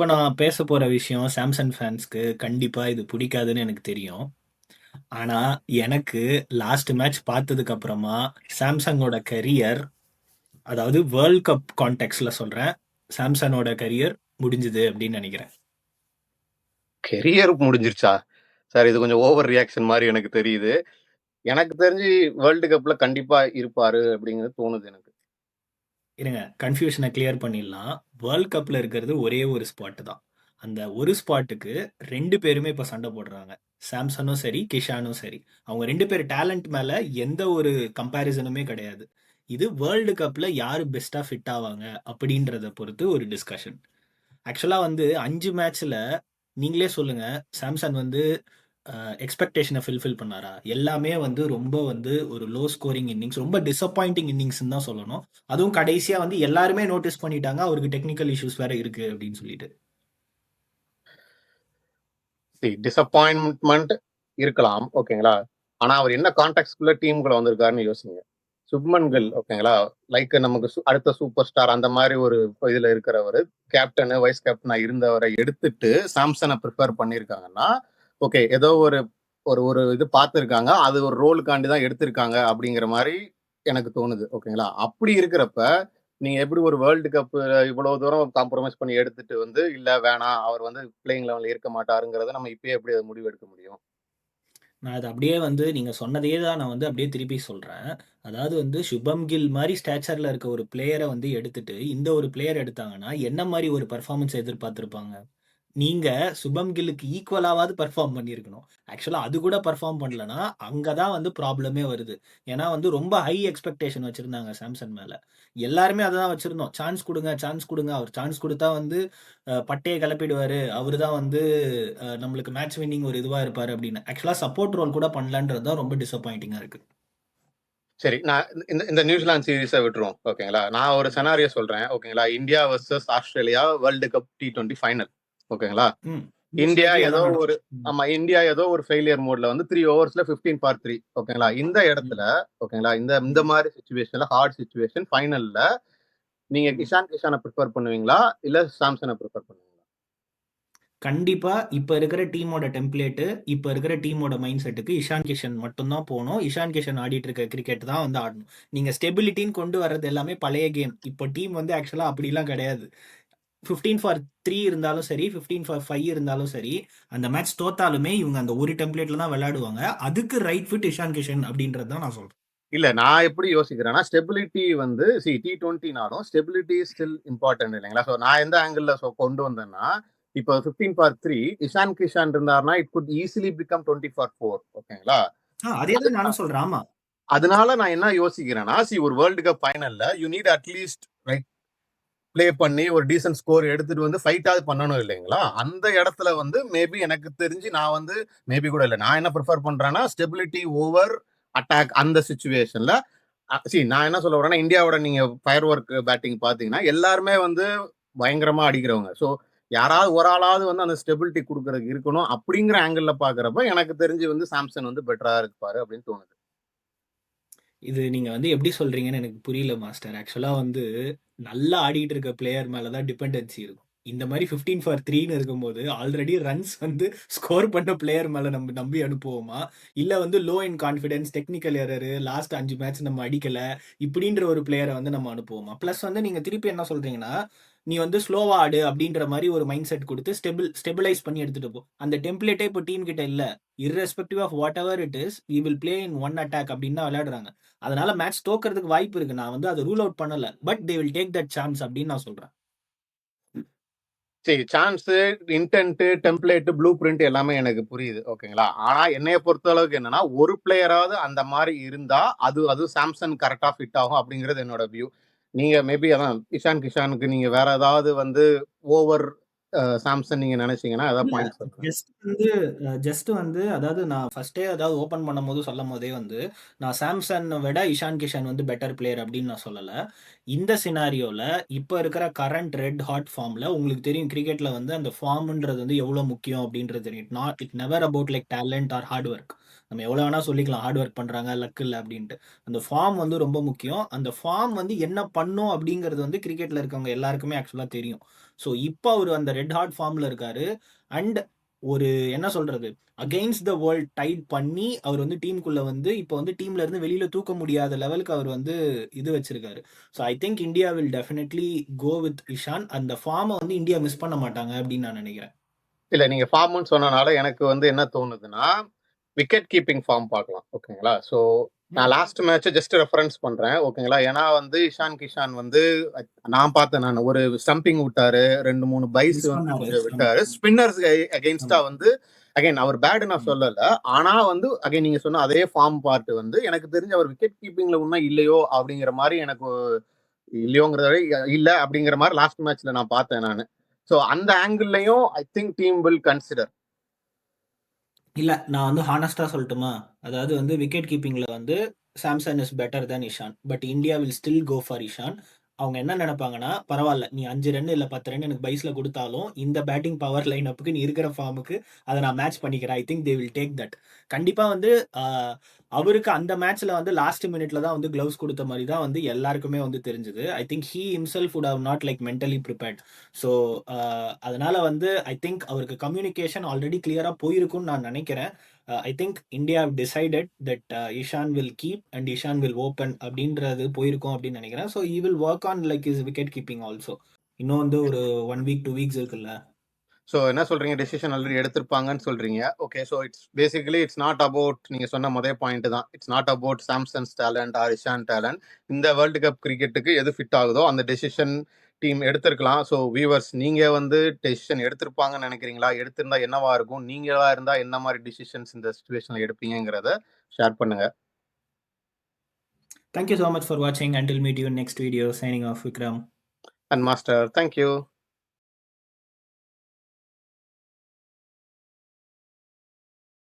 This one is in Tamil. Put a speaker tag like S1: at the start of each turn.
S1: இப்ப நான் பேச போற விஷயம் சாம்சங் ஃபேன்ஸ்க்கு கண்டிப்பா இது பிடிக்காதுன்னு எனக்கு தெரியும். ஆனா, எனக்கு லாஸ்ட் மேட்ச் பார்த்ததுக்கு அப்புறமா சாம்சங்கோட கரியர், அதாவது வேர்ல்ட் கப் கான்டெக்ஸ்ட்ல சொல்றேன். சாம்சங்கோட கரியர் முடிஞ்சுது அப்படின்னு நினைக்கிறேன்.
S2: கெரியர் முடிஞ்சிருச்சா? சார் இது கொஞ்சம் ஓவர் ரியாக்ஷன் மாரி எனக்கு தெரியுது. எனக்கு தெரிஞ்சு வேர்ல்டு கப்ல கண்டிப்பா இருப்பாரு அப்படிங்கிறது தோணுது எனக்கு.
S1: இருங்க, கன்ஃபியூஷனை கிளியர் பண்ணிடலாம். வேர்ல்ட் கப்ல இருக்கிறது ஒரே ஒரு ஸ்பாட் தான். அந்த ஒரு ஸ்பாட்டுக்கு ரெண்டு பேருமே இப்ப சண்டை போடுறாங்க. சாம்சனும் சரி, கிஷானும் சரி. அவங்க ரெண்டு பேர் டேலண்ட் மேல எந்த ஒரு கம்பேரிசனுமே கிடையாது. இது வேர்ல்டு கப்ல யாரு பெஸ்டா ஃபிட் ஆவாங்க அப்படின்றத பொறுத்து ஒரு டிஸ்கஷன். ஆக்சுவலா வந்து 5 மேட்ச்ல நீங்களே சொல்லுங்க, சாம்சங் வந்து எக்ஸ்பெக்டேஷனை ஃபில்ஃபில் பண்ணாரா? எல்லாமே வந்து ரொம்ப வந்து ஒரு லோ ஸ்கோரிங் இன்னிங்ஸ், ரொம்ப டிசப்பாயிண்டிங் இன்னிங்ஸ்னு தான் சொல்லணும். அதுவும் கடைசியா வந்து எல்லாருமே நோட்டீஸ் பண்ணிட்டாங்க அவருக்கு டெக்னிக்கல் இஷ்யூஸ் வேற இருக்கு அப்படின்னு சொல்லிட்டு.
S2: டிசப்பாயின்ட்மெண்ட் இருக்கலாம், ஓகேங்களா? ஆனா அவர் என்ன கான்டெக்ட்குள்ள டீமுக்குள்ள வந்திருக்காருன்னு யோசிங்க. சுப்மன் கில், ஓகேங்களா? லைக் நமக்கு அடுத்த சூப்பர் ஸ்டார் அந்த மாதிரி ஒரு இதுல இருக்கிறவர், கேப்டனு வைஸ் கேப்டனா இருந்தவரை எடுத்துட்டு சாம்சனை ப்ரிப்பேர் பண்ணியிருக்காங்கன்னா, ஓகே, ஏதோ ஒரு ஒரு ஒரு இது பார்த்துருக்காங்க, அது ஒரு ரோலுக்காண்டி தான் எடுத்திருக்காங்க அப்படிங்கிற மாதிரி எனக்கு தோணுது, ஓகேங்களா? அப்படி இருக்கிறப்ப நீங்க எப்படி ஒரு வேர்ல்டு கப் இவ்வளவு தூரம் காம்ப்ரமைஸ் பண்ணி எடுத்துட்டு வந்து இல்ல வேணாம் அவர் வந்து பிளேயிங் லெவல்ல இருக்க மாட்டாருங்கிறத நம்ம இப்பயே எப்படி அதை முடிவு எடுக்க முடியும்?
S1: நான் அது அப்படியே வந்து நீங்க சொன்னதே தான் நான் வந்து அப்படியே திருப்பி சொல்றேன். அதாவது வந்து சுபம் கில் மாதிரி ஸ்டேச்சர்ல இருக்க ஒரு பிளேயரை வந்து எடுத்துட்டு இந்த ஒரு பிளேயர் எடுத்தாங்கன்னா என்ன மாதிரி ஒரு பெர்ஃபார்மன்ஸ் எதிர்பார்த்திருப்பாங்க? நீங்க சுபம் கில்லுக்கு ஈக்குவலாவது பெர்ஃபார்ம் பண்ணியிருக்கணும். ஆக்சுவலா அது கூட பெர்ஃபார்ம் பண்ணலனா, அங்க தான் வந்து ப்ராப்ளமே வருது. ஏன்னா வந்து ரொம்ப ஹை எக்ஸ்பெக்டேஷன் வச்சிருந்தாங்க சாம்சன் மேல. எல்லாருமே அததான் வச்சிருந்தோம். சான்ஸ் குடுங்க, சான்ஸ் குடுங்க. அவர் சான்ஸ் குடுத்தா வந்து பட்டைய கிளப்பிடுவாரு. அவரு தான் வந்து நம்மளுக்கு மேட்ச் வின்னிங் ஒரு இதுவா இருப்பாரு அப்படின்னு. ஆக்சுவலா சப்போர்ட் ரோல் கூட பண்ணலன்றது தான் ரொம்ப டிசப்பாயிண்டிங்கா இருக்கு.
S2: சரி, நான் இந்த இந்த நியூசிலாந்து சீரீஸை விட்டுருவோம், ஓகேங்களா? நான் ஒரு செனாரியோ சொல்றேன், ஓகேங்களா? India versus Australia world cup T20 final, ஓகேங்களா?
S1: ம்.
S2: இந்தியா
S1: மோஸ்ட்
S2: ஏதோ
S1: அதான்
S2: ஒரு
S1: நடக்கும். ம்.
S2: ஆமா, இந்தியா ஏதோ ஒரு ஃபெயிலியர் மோட்ல வந்து 3 ஓவர்ஸ்ல 15/3, ஓகேங்களா? இந்த இடத்துல, ஓகேங்களா, இந்த இந்த
S1: ம்.
S2: மாதிரி சுச்சுவேஷன்ல, ஹார்ட் சுச்சுவேஷன் ஃபைனல்ல நீங்க
S1: ம்.
S2: கிஷானை ப்ரிப்பேர் பண்ணுவீங்களா இல்ல சாம்சனை ப்ரிப்பேர் பண்ணுவீங்களா?
S1: கண்டிப்பா இப்ப இருக்கிற டீமோட டெம்ப்ளேட்டு, இப்ப இருக்கிற டீமோட மைண்ட் செட்டுக்கு இஷான் கிஷன் மட்டும் தான் போணும். இஷான் கிஷன் ஆடிட்டு இருக்க கிரிக்கெட் தான் வந்து ஆடணும். நீங்க ஸ்டெபிலிட்டின்னு கொண்டு வர்றது எல்லாமே பழைய கேம். இப்போ டீம் வந்து ஆக்சுவலா அப்படிலாம் கிடையாது. 15/3 இருந்தாலும் சரி, 15/5 இருந்தாலும் சரி, அந்த மேட்ச் தோத்தாலுமே இவங்க அந்த ஒரு டெம்ப்ளேட்ல தான் விளையாடுவாங்க. அதுக்கு ரைட் ஃபிட் இஷான் கிஷன் அப்படின்றது தான் நான் சொல்றேன்.
S2: இல்ல, நான் எப்படி யோசிக்கிறேன்னா, ஸ்டெபிலிட்டி வந்து T20னாலும் ஸ்டெபிலிட்டி ஸ்டில் இம்பார்ட்டன்ட் இல்லைங்களா? ஸோ நான் எந்த ஆங்கிள் கொண்டு வந்தேன்னா, இப்போ 15/3 இஷான் கிஷான் இருந்தாருன்னா இட் குட் ஈஸிலி பிகம் 20/4, ஓகேங்களா?
S1: அதே தான் நானும் சொல்றேன். ஆமா.
S2: அதனால நான் என்ன யோசிக்கிறேன்னா, ஒரு வேர்ல்டு கப் ஃபைனல்ல you need at least right play பண்ணி ஒரு டீசன்ட் ஸ்கோர் எடுத்துட்டு வந்து ஃபைட்டாவது பண்ணணும் இல்லைங்களா? அந்த இடத்துல வந்து மேபி எனக்கு தெரிஞ்சு நான் வந்து மேபி கூட இல்லை, நான் என்ன ப்ரிஃபர் பண்றேன்னா ஸ்டெபிலிட்டி ஓவர் அட்டாக் அந்த சுச்சுவேஷன்ல. நான் என்ன சொல்ல வரேன்னா, இந்தியாவோட நீங்க ஃபயர் ஒர்க் பேட்டிங் பாத்தீங்கன்னா எல்லாருமே வந்து பயங்கரமா அடிக்கிறவங்க. ஸோ யாராவது ஒரு ஆளாவது வந்து அந்த ஸ்டெபிலிட்டி கொடுக்கறதுக்கு இருக்கணும் அப்படிங்கிற ஆங்கிள் பாக்குறப்ப எனக்கு தெரிஞ்சு வந்து சாம்சன் வந்து பெட்டரா இருப்பாரு அப்படின்னு தோணுது.
S1: இது நீங்க வந்து எப்படி சொல்றீங்கன்னு எனக்கு புரியல மாஸ்டர். ஆக்சுவலா வந்து நல்லா ஆடிட்டு இருக்க பிளேயர் மேல தான் டிபெண்டன்சி இருக்கும். இந்த மாதிரி 15/3ன்னு இருக்கும்போது ஆல்ரெடி ரன்ஸ் வந்து ஸ்கோர் பண்ண பிளேயர் மேல நம்ம நம்பி அனுப்புவோமா? இல்ல வந்து low in confidence, technical error, last 5 match நம்ம அடிக்கல இப்படின்ற ஒரு பிளேயரை வந்து நம்ம அனுப்புவோமா? பிளஸ் வந்து நீங்க திருப்பி என்ன சொல்றீங்கன்னா, நீ வந்து ஸ்லோவா ஆடு அப்படின்ற மாதிரி ஒரு மைண்ட் செட் கொடுத்து ஸ்டெபிலைஸ் பண்ணி எடுத்துட்டு போ. அந்த டெம்ப்ளேட்டே இப்போ டீம் கிட்ட இல்ல. irrespective of whatever it is we will play in one attack அப்படின்னு தான் விளையாடுறாங்க. அதனால மேட்ச் தோக்கறதுக்கு வாய்ப்பு இருக்கு. நான் வந்து அதை ரூல் அவுட் பண்ணல. But they will take that chance அப்படின்னு நான் சொல்றேன்.
S2: சரி, chance, intend, template, blue print எல்லாமே எனக்கு புரியுது, ஓகேங்களா? ஆனா என்னைய பொறுத்த அளவுக்கு என்னன்னா, ஒரு பிளேயராவது அந்த மாதிரி இருந்தா அது அது சாம்சங் கரெக்டா ஃபிட் ஆகும் அப்படிங்கிறது என்னோட வியூ. நீங்க மேபி அதான் இஷான் கிஷானுக்கு நீங்க வேற ஏதாவது வந்து ஓவர் சாம்சங் நீங்க நினைச்சீங்கன்னா ஏதாவது
S1: இல்ல.
S2: பாயிண்ட்ஸ் சொல்றேன்.
S1: ஜஸ்ட் வந்து அதாவது நான் ஃபர்ஸ்டே அதாவது ஓப்பன் பண்ணும்போது சொல்லும்போதே வந்து நான் சாம்சன் விட இஷான் கிஷன் வந்து பெட்டர் பிளேயர் அப்படின்னு நான் சொல்லல. இந்த சினாரியோல இப்ப இருக்கிற கரண்ட் ரெட் ஹாட் ஃபார்ம்ல உங்களுக்கு தெரியும் கிரிக்கெட்ல வந்து அந்த ஃபார்ம்ன்றது வந்து எவ்வளவு முக்கியம் அப்படின்றது தெரியும். It never about like talent or hard work. நம்ம எவ்வளோ வேணா சொல்லிக்கலாம் ஹார்ட் ஒர்க் பண்ணுறாங்க லக் இல்லை அப்படின்ட்டு. அந்த ஃபார்ம் வந்து ரொம்ப முக்கியம். அந்த ஃபார்ம் வந்து என்ன பண்ணும் அப்படிங்கிறது வந்து கிரிக்கெட்டில் இருக்கவங்க எல்லாருக்குமே ஆக்சுவலாக தெரியும். ஸோ இப்போ அவர் அந்த ரெட் ஹார்ட் ஃபார்மில் இருக்காரு. அண்ட் ஒரு என்ன சொல்றது, அகெயின்ஸ்ட் த வேர்ல்ட் டைட் பண்ணி அவர் வந்து டீமுக்குள்ள வந்து இப்போ வந்து டீம்ல இருந்து வெளியில தூக்க முடியாத லெவலுக்கு அவர் வந்து இது வச்சிருக்காரு. So I think India will definitely go with Ishan. அந்த ஃபார்மை வந்து இந்தியா மிஸ் பண்ண மாட்டாங்க அப்படின்னு நான் நினைக்கிறேன்.
S2: இல்ல நீங்க ஃபார்ம்னு சொன்னனால எனக்கு வந்து என்ன தோணுதுன்னா, விக்கெட் கீப்பிங் ஃபார்ம் பார்க்கலாம். ஓகேங்களா? ஸோ நான் லாஸ்ட் மேட்ச ஜஸ்ட் ரெஃபரன்ஸ் பண்றேன். ஓகேங்களா? ஏன்னா வந்து இஷான் கிஷான் வந்து நான் பார்த்தேன் நானு. ஒரு ஸ்டம்பிங் விட்டாரு. 2, 3 பைஸ்
S1: மிஸ்
S2: வந்து
S1: பண்ணாரு.
S2: கொஞ்சம் விட்டாரு. ஸ்பின்னர்ஸ் அகைன்ஸ்டா
S1: ஆமா.
S2: வந்து அகைன் அவர் பேட் நான் சொல்லல. ஆனா வந்து அகைன் நீங்க சொன்ன அதே ஃபார்ம் பார்ட் வந்து எனக்கு தெரிஞ்சு அவர் விக்கெட் கீப்பிங்ல உன்னும் இல்லையோ அப்படிங்கிற மாரி எனக்கு இல்லையோங்கிறத விட இல்ல அப்படிங்கிற மாரி லாஸ்ட் மேட்ச்ல நான் பார்த்தேன் நானு. ஸோ அந்த ஆங்கிள்லயும் I think team will consider.
S1: இல்ல நான் வந்து ஹானஸ்டா சொல்லட்டுமா? அதாவது வந்து விக்கெட் கீப்பிங்ல வந்து Samson is better than Ishan. But India will still go for Ishan. அவங்க என்ன நினைப்பாங்கன்னா, பரவால்ல நீ 5 ரன் இல்ல 10 ரன் எனக்கு பைஸ்ல குடுத்தாலும், இந்த பேட்டிங் பவர் லைன் அப்புக்கு நீ இருக்கிற ஃபார்முக்கு அத நான் மேட்ச் பண்ணிக்கிறேன். I think they will take that. கண்டிப்பா வந்து அ அவருக்கு அந்த மேட்ச்ல வந்து லாஸ்ட் மினிட்ல தான் வந்து கிளவுஸ் குடுத்த மாரி தான் வந்து எல்லாருக்குமே வந்து தெரிஞ்சது. I think he himself would have not like mentally prepared. So அதனால வந்து ஐ திங்க் அவருக்கு கம்யூனிகேஷன் ஆல்ரெடி கிளியரா போயிருக்கும்னு நான் நினைக்கிறேன். I think India decided that Ishan will keep and Ishan will open அப்படின்றது போயிருக்கும் அப்படின்னு நினைக்கிறேன். So he will work on like is wicket keeping also. இன்னும் வந்து ஒரு 1 வீக் 2 வீக்ஸ் இருக்குல்ல.
S2: ஸோ என்ன சொல்றீங்க? டெசிஷன் ஆல்ரெடி எடுத்திருப்பாங்கன்னு சொல்றீங்க. Okay. So it's basically it's not about நீங்க சொன்ன முதல் பாயிண்ட் தான். It's not about Samson's talent or Ishan talent. இந்த வேர்ல்டு கப் கிரிக்கெட்டுக்கு எது ஃபிட் ஆகுதோ அந்த டெசிஷன் டீம் எடுத்திருக்கலாம். ஸோ வியூவர்ஸ் நீங்க வந்து டெசிஷன் எடுத்திருப்பாங்கன்னு நினைக்கிறீங்களா? எடுத்திருந்தா என்னவா இருக்கும்? நீங்களா இருந்தா என்ன மாதிரி டிசிஷன்ஸ் இந்த சிச்சுவேஷன்ல எடுப்பீங்கிறத ஷேர் பண்ணுங்க.
S1: Thank you so much for watching. Until meet you in next video. Signing off, Vikram.
S2: And master thank you.